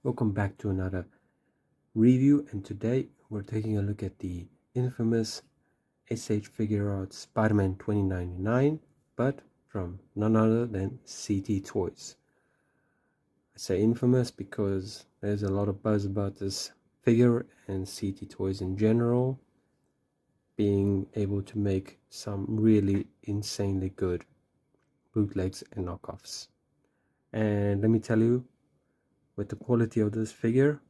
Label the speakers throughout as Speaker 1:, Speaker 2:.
Speaker 1: Welcome back to another review, and today we're taking a look at the infamous SH Figure Art Spider-Man 2099, but from none other than CT Toys. I say infamous because there's a lot of buzz about this figure and CT Toys in general being able to make some really insanely good bootlegs and knockoffs. And let me tell you, with the quality of this figure,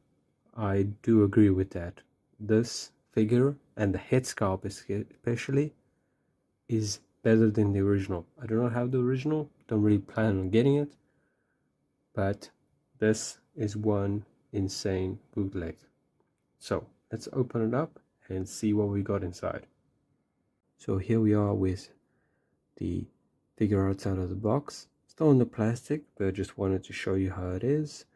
Speaker 1: I do agree with that. This figure and the head sculpt especially is better than the original. I do not have the original, don't really plan on getting it, but this is one insane bootleg. So let's open it up and see what we got inside. So here we are with the figure outside of the box. Still in the plastic, but I just wanted to show you how it is.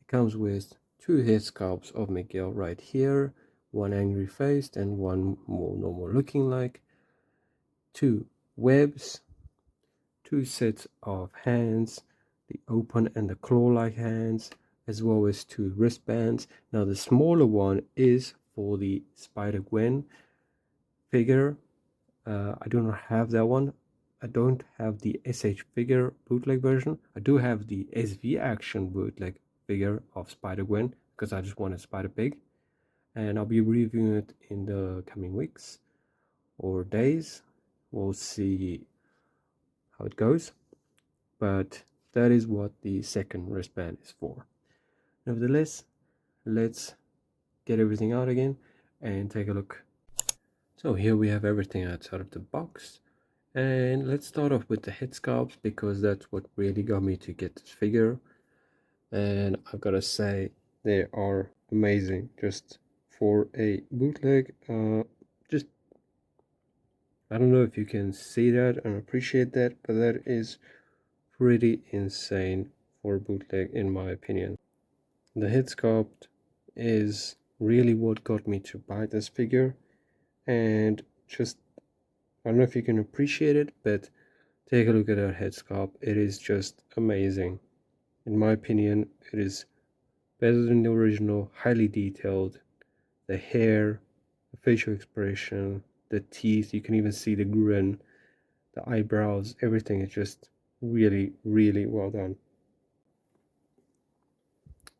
Speaker 1: It comes with two head sculpts of Miguel right here, one angry faced and one more normal looking like, two webs, two sets of hands, the open and the claw like hands, as well as two wristbands. Now the smaller one is for the Spider-Gwen figure. I do not have that one. I don't have the SH figure bootleg version. I do have the SV action bootleg figure of Spider-Gwen because I just wanted Spider-Pig, and I'll be reviewing it in the coming weeks or days. We'll see how it goes, but that is what the second wristband is for. Nevertheless, let's get everything out again and take a look. So here we have everything outside of the box. And let's start off with the head sculpts because that's what really got me to get this figure. And I've got to say, they are amazing. Just for a bootleg, just I don't know if you can see that and appreciate that, but that is pretty insane for a bootleg in my opinion. The head sculpt is really what got me to buy this figure, and just I don't know if you can appreciate it, but take a look at that head sculpt. It is just amazing. In my opinion, it is better than the original, highly detailed. The hair, the facial expression, the teeth, you can even see the grin, the eyebrows, everything is just really, really well done.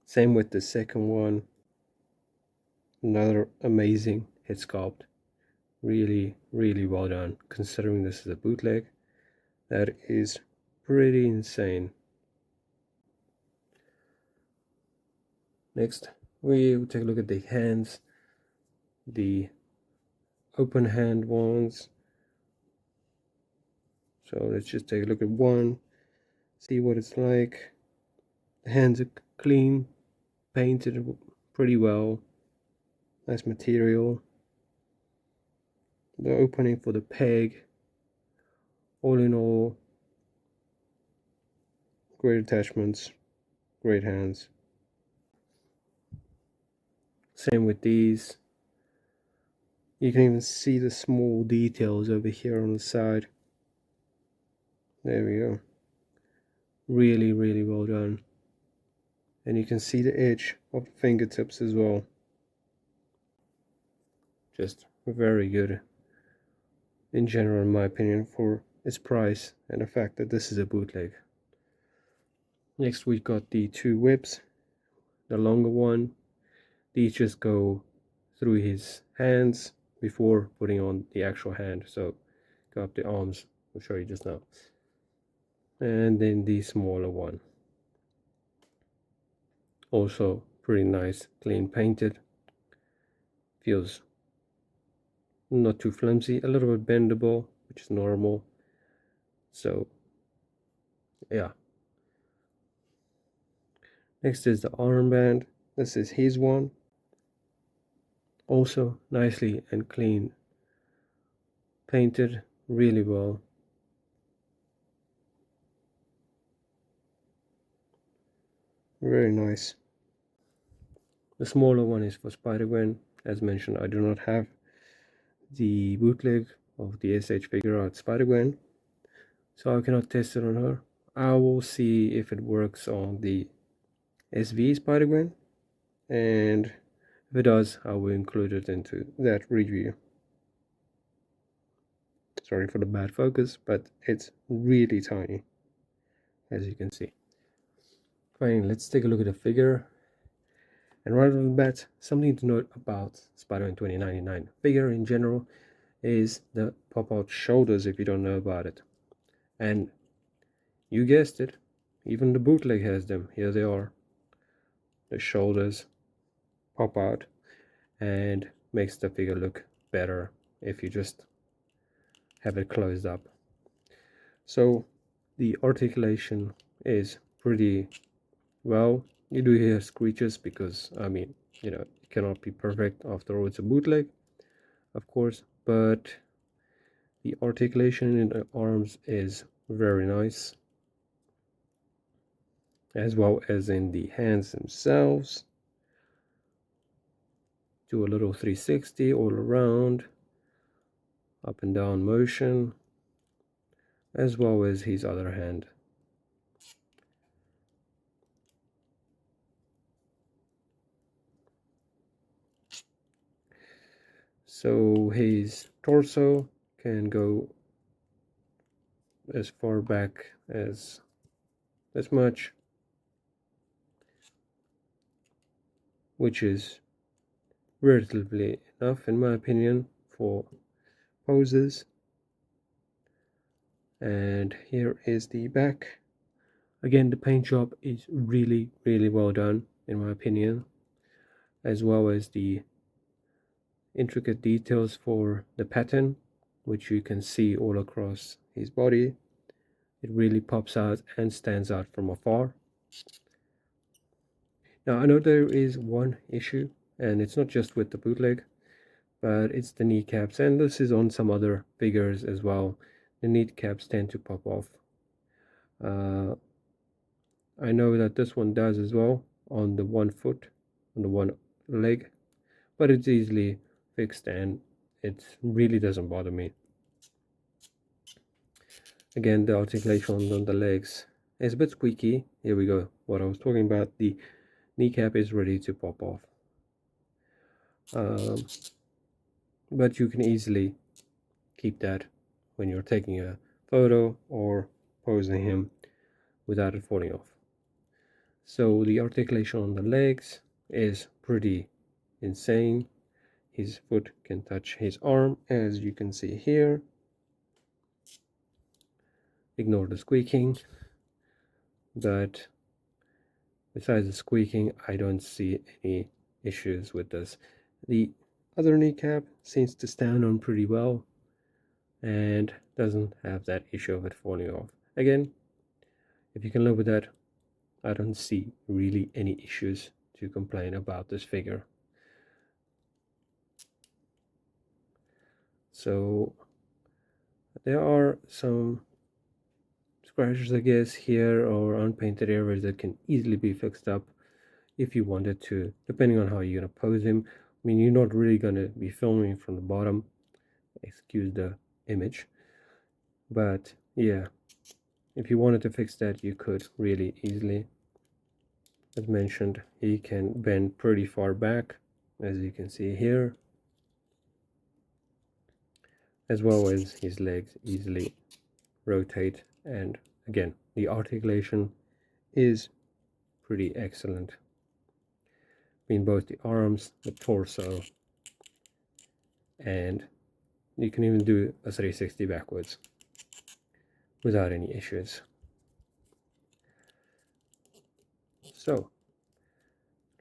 Speaker 1: Same with the second one. Another amazing head sculpt. Really, really well done. Considering this is a bootleg, that is pretty insane. Next, we will take a look at the hands, the open hand ones. So let's just take a look at one, see what it's like. The hands are clean, painted pretty well, nice material. The opening for the peg, all in all, great attachments, great hands. Same with these. You can even see the small details over here on the side. There we go. Really, really well done. And you can see the edge of the fingertips as well. Just very good in general, in my opinion, for its price and the fact that this is a bootleg. Next we got the two whips. The longer one, these just go through his hands before putting on the actual hand. So go up the arms, I'll show you just now. And then the smaller one, also pretty nice, clean painted, feels not too flimsy, a little bit bendable, which is normal. So yeah. Next is the armband. This is his one, also nicely and clean painted really well. Very nice. The smaller one is for Spider-Gwen. As mentioned, I do not have the bootleg of the SH Figure Art Spider-Gwen, so I cannot test it on her. I will see if it works on the SV Spider-Gwen, and if it does, I will include it into that review. Sorry for the bad focus, but it's really tiny, as you can see. Fine, let's take a look at the figure. And right off the bat, something to note about Spider-Man 2099 figure in general is the pop-out shoulders, if you don't know about it. And you guessed it, even the bootleg has them. Here they are. The shoulders pop out and makes the figure look better if you just have it closed up. So the articulation is pretty well. You do hear screeches because, I mean, you know, it cannot be perfect. After all, it's a bootleg, of course, but the articulation in the arms is very nice, as well as in the hands themselves. Do a little 360 all around, up and down motion, as well as his other hand. So his torso can go as far back as much, which is relatively enough in my opinion for poses. And here is the back. Again, the paint job is really well done in my opinion, as well as the intricate details for the pattern, which you can see all across his body. It really pops out and stands out from afar. Now I know there is one issue, and it's not just with the bootleg, but it's the kneecaps, and this is on some other figures as well. The kneecaps tend to pop off. I know that this one does as well on the one foot, on the one leg, but it's easily fixed and it really doesn't bother me. Again, the articulation on the legs is a bit squeaky. Here we go, what I was talking about. The kneecap is ready to pop off, but you can easily keep that when you're taking a photo or posing him without it falling off. So the articulation on the legs is pretty insane. His foot can touch his arm, as you can see here. Ignore the squeaking, but besides the squeaking, I don't see any issues with this. The other kneecap seems to stand on pretty well and doesn't have that issue of it falling off. Again, if you can live with that, I don't see really any issues to complain about this figure. So there are some scratches, I guess, here or unpainted areas that can easily be fixed up if you wanted to, depending on how you're gonna pose him. I mean, you're not really gonna be filming from the bottom, excuse the image, but yeah, if you wanted to fix that, you could really easily. As mentioned, he can bend pretty far back, as you can see here, as well as his legs easily rotate. And again, the articulation is pretty excellent in both the arms, the torso, and you can even do a 360 backwards without any issues. So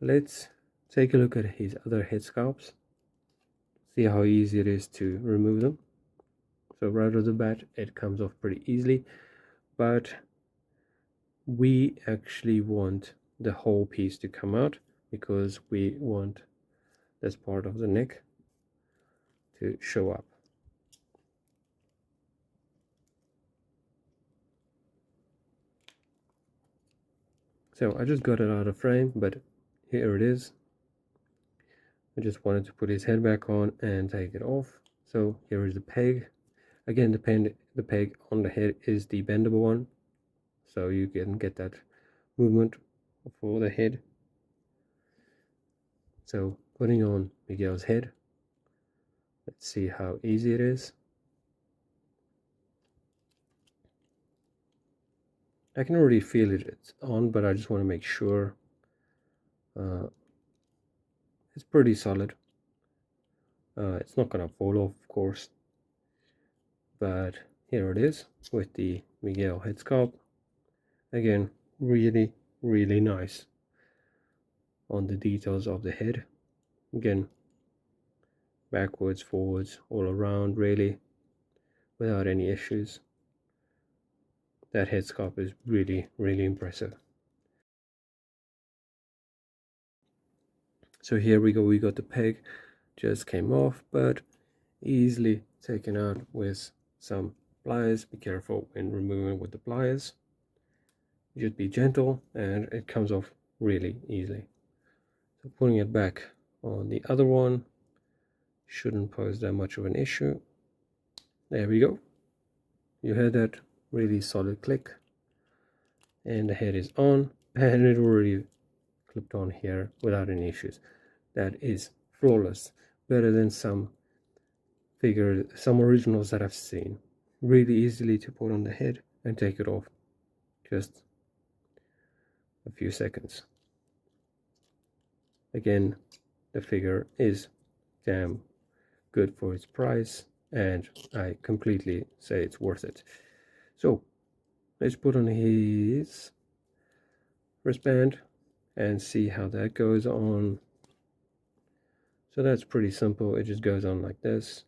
Speaker 1: let's take a look at his other head sculpts, see how easy it is to remove them. So right off the bat, it comes off pretty easily, but we actually want the whole piece to come out because we want this part of the neck to show up. So I just got it out of frame, but here it is. I just wanted to put his head back on and take it off. So here is the peg. Again, the peg on the head is the bendable one, so you can get that movement for the head. So putting on Miguel's head, let's see how easy it is. I can already feel it's on, but I just want to make sure. It's pretty solid. It's not gonna fall off, of course, but here it is with the Miguel head sculpt. Again, really, really nice on the details of the head. Again, backwards, forwards, all around, really, without any issues. That head sculpt is really, really impressive. So here we go, we got the peg, just came off, but easily taken out with some pliers. Be careful when removing with the pliers. Just be gentle, and it comes off really easily. So putting it back on the other one shouldn't pose that much of an issue. There we go. You heard that really solid click, and the head is on, and it already clipped on here without any issues. That is flawless, better than some originals that I've seen. Really easily to put on the head and take it off, just a few seconds. Again, the figure is damn good for its price, and I completely say it's worth it. So let's put on his wristband and see how that goes on. So that's pretty simple. It just goes on like this.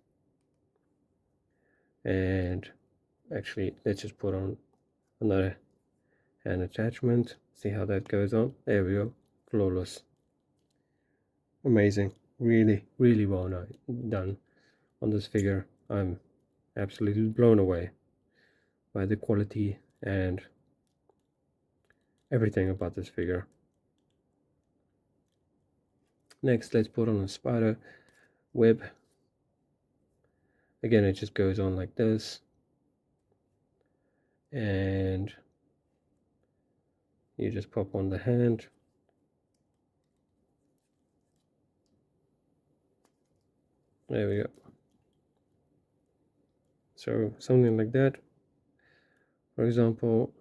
Speaker 1: And actually, let's just put on another hand attachment, see how that goes on. There we go. Flawless. Amazing. Really, really well done on this figure. I'm absolutely blown away by the quality and everything about this figure. Next, let's put on a spider web. Again, it just goes on like this, and you just pop on the hand. There we go. So something like that, for example,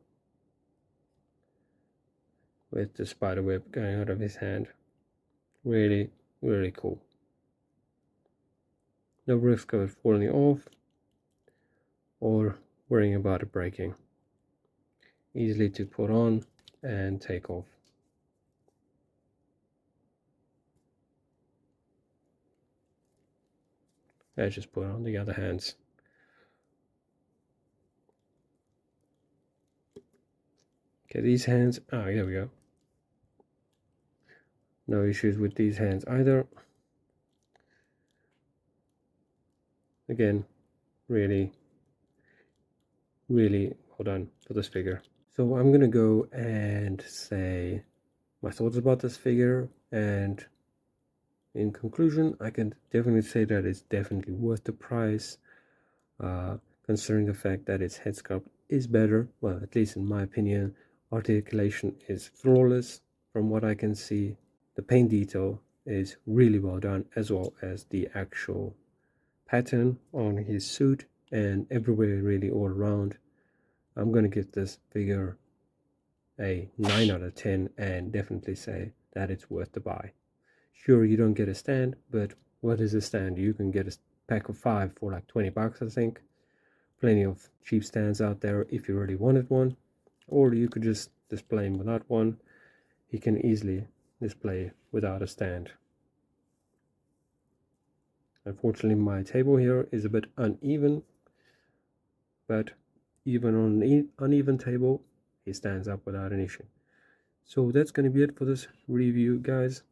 Speaker 1: with the spider web going out of his hand. Really, really cool. No risk of it falling off or worrying about it breaking. Easily to put on and take off. Let's just put on the other hands. Okay, these hands, here we go. No issues with these hands either. Again, really, really well done for this figure. So I'm gonna go and say my thoughts about this figure, and in conclusion, I can definitely say that it's definitely worth the price, considering the fact that its head sculpt is better. Well, at least in my opinion. Articulation is flawless from what I can see. The paint detail is really well done, as well as the actual pattern on his suit and everywhere, really all around. I'm gonna give this figure a 9 out of 10 and definitely say that it's worth the buy. Sure, you don't get a stand, but what is a stand? You can get a pack of 5 for like 20 bucks, I think. Plenty of cheap stands out there if you really wanted one, or you could just display him without one. He can easily display without a stand. Unfortunately, my table here is a bit uneven, but even on an uneven table, he stands up without an issue. So that's going to be it for this review, guys.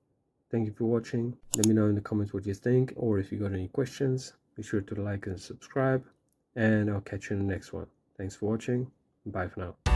Speaker 1: Thank you for watching. Let me know in the comments what you think, or if you got any questions. Be sure to like and subscribe, and I'll catch you in the next one. Thanks for watching. Bye for now.